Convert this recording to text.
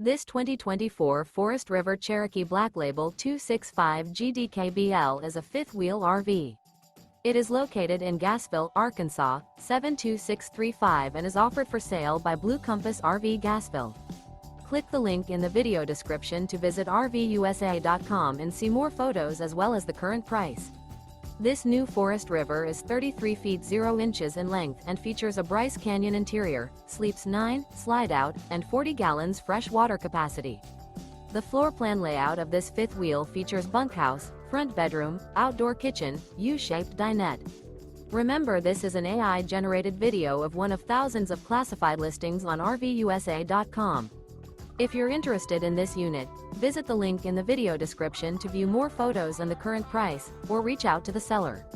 This 2024 Forest River Cherokee Black Label 265 GDKBL is a fifth-wheel RV. It is located in Gassville, Arkansas, 72635 and is offered for sale by Blue Compass RV Gassville. Click the link in the video description to visit RVUSA.com and see more photos as well as the current price. This new Forest River is 33 feet 0 inches in length and features a BRYCE Canyon interior, sleeps 9, slide-out, and 40 gallons fresh water capacity. The floor plan layout of this fifth wheel features bunkhouse, front bedroom, outdoor kitchen, U-shaped dinette. Remember, this is an AI-generated video of one of thousands of classified listings on RVUSA.com. If you're interested in this unit, visit the link in the video description to view more photos and the current price, or reach out to the seller.